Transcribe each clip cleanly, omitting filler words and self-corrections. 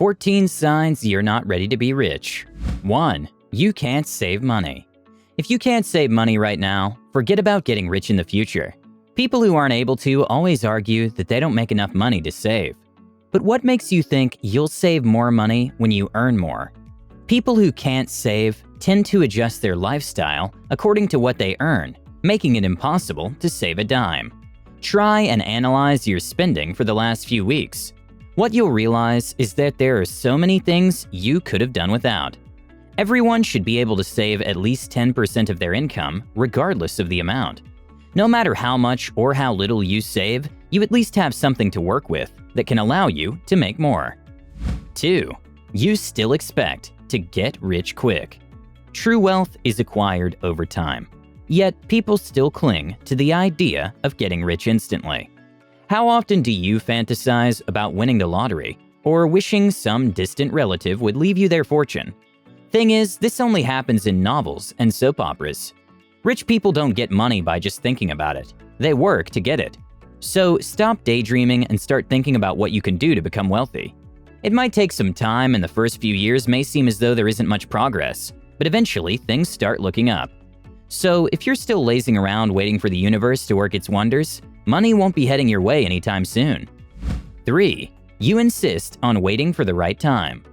14 signs you're not ready to be rich. 1. You can't save money. If you can't save money right now, forget about getting rich in the future. People who aren't able to always argue that they don't make enough money to save. But what makes you think you'll save more money when you earn more? People who can't save tend to adjust their lifestyle according to what they earn, making it impossible to save a dime. Try and analyze your spending for the last few weeks. What you'll realize is that there are so many things you could have done without. Everyone should be able to save at least 10% of their income, regardless of the amount. No matter how much or how little you save, you at least have something to work with that can allow you to make more. 2. You still expect to get rich quick. True wealth is acquired over time. Yet people still cling to the idea of getting rich instantly. How often do you fantasize about winning the lottery or wishing some distant relative would leave you their fortune? Thing is, this only happens in novels and soap operas. Rich people don't get money by just thinking about it. They work to get it. So stop daydreaming and start thinking about what you can do to become wealthy. It might take some time, and the first few years may seem as though there isn't much progress, but eventually things start looking up. So if you're still lazing around waiting for the universe to work its wonders, money won't be heading your way anytime soon. 3. You insist on waiting for the right time.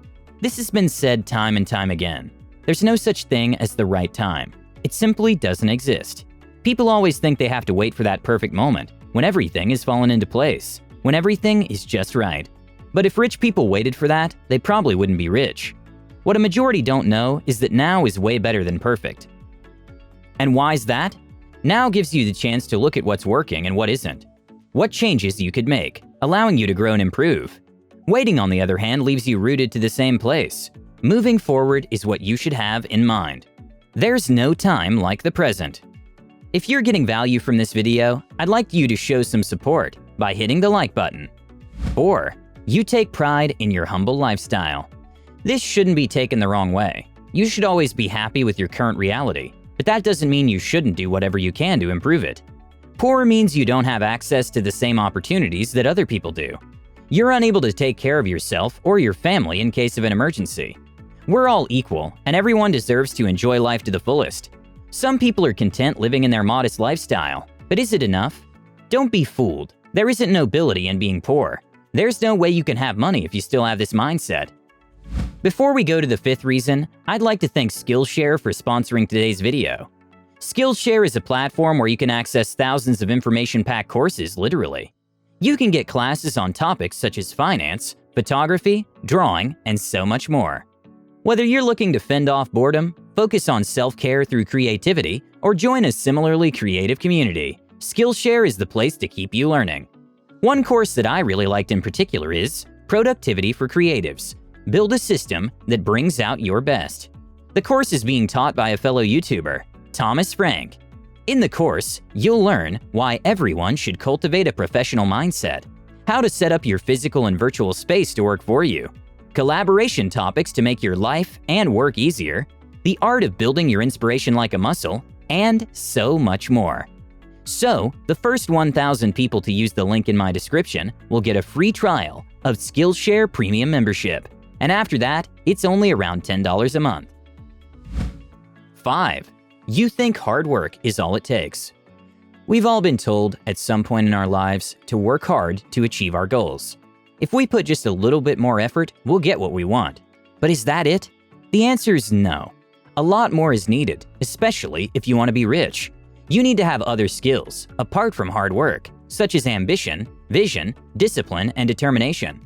This has been said time and time again. There's no such thing as the right time. It simply doesn't exist. People always think they have to wait for that perfect moment, when everything has fallen into place, when everything is just right. But if rich people waited for that, they probably wouldn't be rich. What a majority don't know is that now is way better than perfect. And why's that? Now gives you the chance to look at what's working and what isn't. What changes you could make, allowing you to grow and improve. Waiting, on the other hand, leaves you rooted to the same place. Moving forward is what you should have in mind. There's no time like the present. If you're getting value from this video, I'd like you to show some support by hitting the like button. 4. You take pride in your humble lifestyle. This shouldn't be taken the wrong way. You should always be happy with your current reality, but that doesn't mean you shouldn't do whatever you can to improve it. Poor means you don't have access to the same opportunities that other people do. You're unable to take care of yourself or your family in case of an emergency. We're all equal, and everyone deserves to enjoy life to the fullest. Some people are content living in their modest lifestyle, but is it enough? Don't be fooled. There isn't nobility in being poor. There's no way you can have money if you still have this mindset. Before we go to the 5th reason, I'd like to thank Skillshare for sponsoring today's video. Skillshare is a platform where you can access thousands of information-packed courses, literally. You can get classes on topics such as finance, photography, drawing, and so much more. Whether you're looking to fend off boredom, focus on self-care through creativity, or join a similarly creative community, Skillshare is the place to keep you learning. One course that I really liked in particular is Productivity for Creatives. Build a system that brings out your best. The course is being taught by a fellow YouTuber, Thomas Frank. In the course, you'll learn why everyone should cultivate a professional mindset, how to set up your physical and virtual space to work for you, collaboration topics to make your life and work easier, the art of building your inspiration like a muscle, and so much more. So, the first 1,000 people to use the link in my description will get a free trial of Skillshare Premium membership. And after that, it's only around $10 a month. 5. You think hard work is all it takes. We've all been told at some point in our lives to work hard to achieve our goals. If we put just a little bit more effort, we'll get what we want. But is that it? The answer is no. A lot more is needed, especially if you want to be rich. You need to have other skills, apart from hard work, such as ambition, vision, discipline, and determination.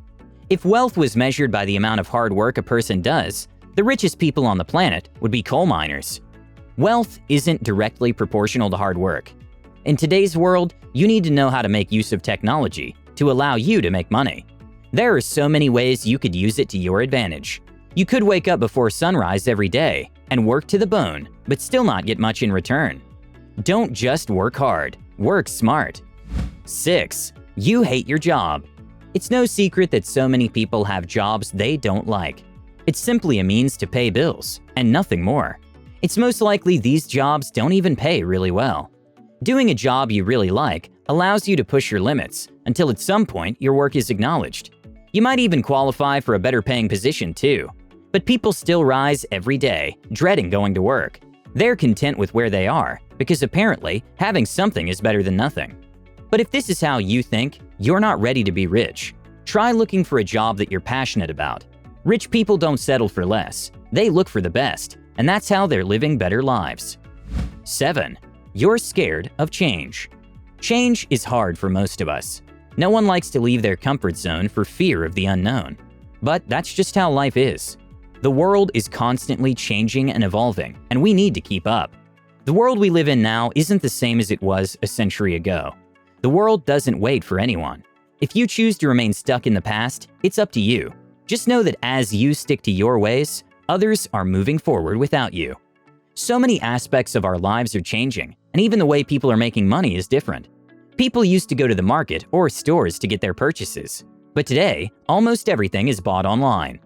If wealth was measured by the amount of hard work a person does, the richest people on the planet would be coal miners. Wealth isn't directly proportional to hard work. In today's world, you need to know how to make use of technology to allow you to make money. There are so many ways you could use it to your advantage. You could wake up before sunrise every day and work to the bone, but still not get much in return. Don't just work hard, work smart. 6. You hate your job. It's no secret that so many people have jobs they don't like. It's simply a means to pay bills, and nothing more. It's most likely these jobs don't even pay really well. Doing a job you really like allows you to push your limits until at some point your work is acknowledged. You might even qualify for a better paying position too. But people still rise every day, dreading going to work. They're content with where they are, because apparently having something is better than nothing. But if this is how you think, you're not ready to be rich. Try looking for a job that you're passionate about. Rich people don't settle for less. They look for the best, and that's how they're living better lives. 7. You're scared of change. Change is hard for most of us. No one likes to leave their comfort zone for fear of the unknown. But that's just how life is. The world is constantly changing and evolving, and we need to keep up. The world we live in now isn't the same as it was a century ago. The world doesn't wait for anyone. If you choose to remain stuck in the past, it's up to you. Just know that as you stick to your ways, others are moving forward without you. So many aspects of our lives are changing, and even the way people are making money is different. People used to go to the market or stores to get their purchases, but today, almost everything is bought online.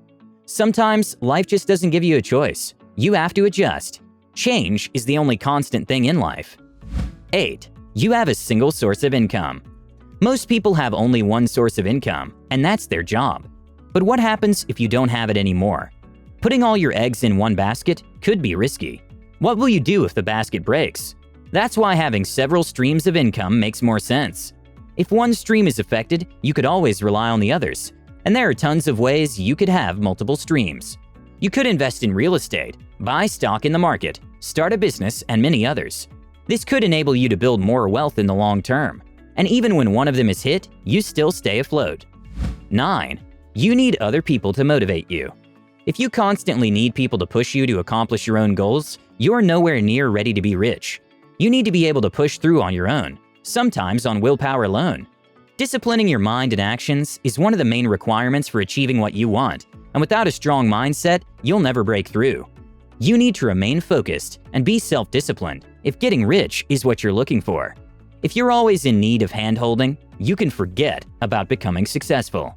Sometimes, life just doesn't give you a choice. You have to adjust. Change is the only constant thing in life. 8. You have a single source of income. Most people have only one source of income, and that's their job. But what happens if you don't have it anymore? Putting all your eggs in one basket could be risky. What will you do if the basket breaks? That's why having several streams of income makes more sense. If one stream is affected, you could always rely on the others. And there are tons of ways you could have multiple streams. You could invest in real estate, buy stock in the market, start a business, and many others. This could enable you to build more wealth in the long term. And even when one of them is hit, you still stay afloat. 9. You need other people to motivate you. If you constantly need people to push you to accomplish your own goals, you're nowhere near ready to be rich. You need to be able to push through on your own, sometimes on willpower alone. Disciplining your mind and actions is one of the main requirements for achieving what you want, and without a strong mindset, you'll never break through. You need to remain focused and be self-disciplined if getting rich is what you're looking for. If you're always in need of hand-holding, you can forget about becoming successful.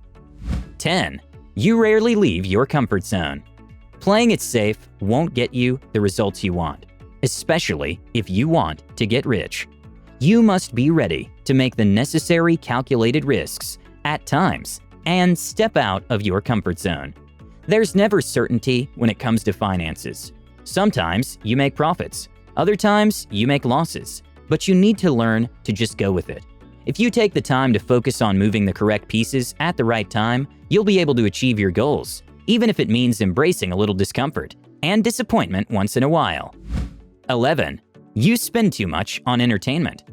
10. You rarely leave your comfort zone. Playing it safe won't get you the results you want, especially if you want to get rich. You must be ready to make the necessary calculated risks at times and step out of your comfort zone. There's never certainty when it comes to finances. Sometimes you make profits, other times you make losses, but you need to learn to just go with it. If you take the time to focus on moving the correct pieces at the right time, you'll be able to achieve your goals, even if it means embracing a little discomfort and disappointment once in a while. 11. You spend too much on entertainment.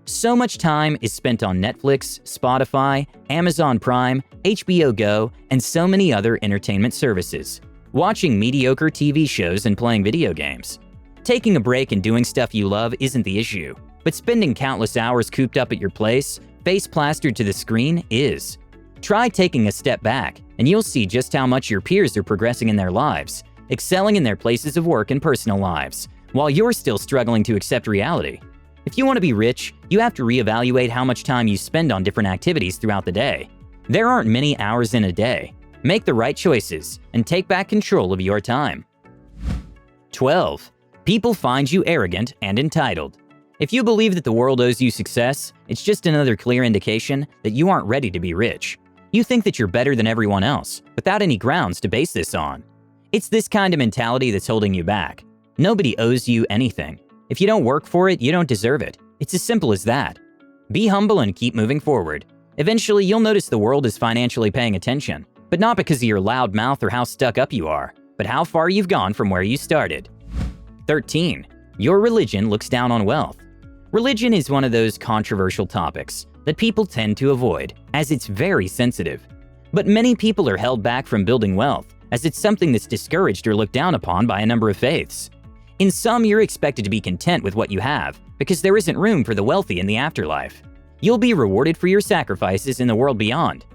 So much time is spent on Netflix, Spotify, Amazon Prime, HBO Go, and so many other entertainment services, watching mediocre TV shows and playing video games. Taking a break and doing stuff you love isn't the issue, but spending countless hours cooped up at your place, face plastered to the screen, is. Try taking a step back, and you'll see just how much your peers are progressing in their lives, excelling in their places of work and personal lives, while you're still struggling to accept reality. If you want to be rich, you have to reevaluate how much time you spend on different activities throughout the day. There aren't many hours in a day. Make the right choices and take back control of your time. 12. People find you arrogant and entitled. If you believe that the world owes you success, it's just another clear indication that you aren't ready to be rich. You think that you're better than everyone else, without any grounds to base this on. It's this kind of mentality that's holding you back. Nobody owes you anything. If you don't work for it, you don't deserve it. It's as simple as that. Be humble and keep moving forward. Eventually, you'll notice the world is financially paying attention, but not because of your loud mouth or how stuck up you are, but how far you've gone from where you started. 13. Your religion looks down on wealth. Religion is one of those controversial topics that people tend to avoid, as it's very sensitive. But many people are held back from building wealth, as it's something that's discouraged or looked down upon by a number of faiths. In some, you're expected to be content with what you have, because there isn't room for the wealthy in the afterlife. You'll be rewarded for your sacrifices in the world beyond.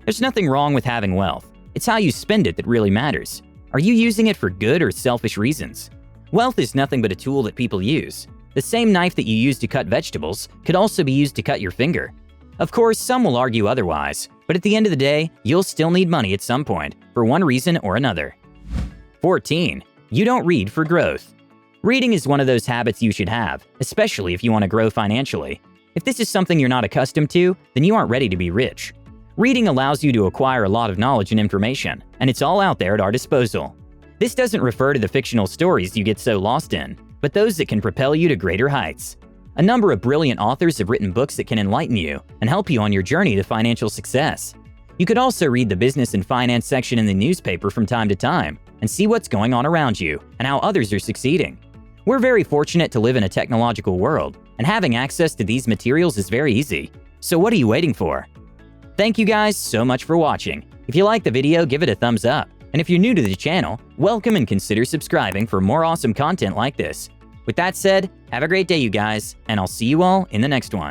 There's nothing wrong with having wealth. It's how you spend it that really matters. Are you using it for good or selfish reasons? Wealth is nothing but a tool that people use. The same knife that you use to cut vegetables could also be used to cut your finger. Of course, some will argue otherwise, but at the end of the day, you'll still need money at some point, for one reason or another. 14. You don't read for growth. Reading is one of those habits you should have, especially if you want to grow financially. If this is something you're not accustomed to, then you aren't ready to be rich. Reading allows you to acquire a lot of knowledge and information, and it's all out there at our disposal. This doesn't refer to the fictional stories you get so lost in, but those that can propel you to greater heights. A number of brilliant authors have written books that can enlighten you and help you on your journey to financial success. You could also read the business and finance section in the newspaper from time to time and see what's going on around you and how others are succeeding. We're very fortunate to live in a technological world, and having access to these materials is very easy. So what are you waiting for? Thank you guys so much for watching. If you liked the video, give it a thumbs up. And if you're new to the channel, welcome and consider subscribing for more awesome content like this. With that said, have a great day, you guys, and I'll see you all in the next one.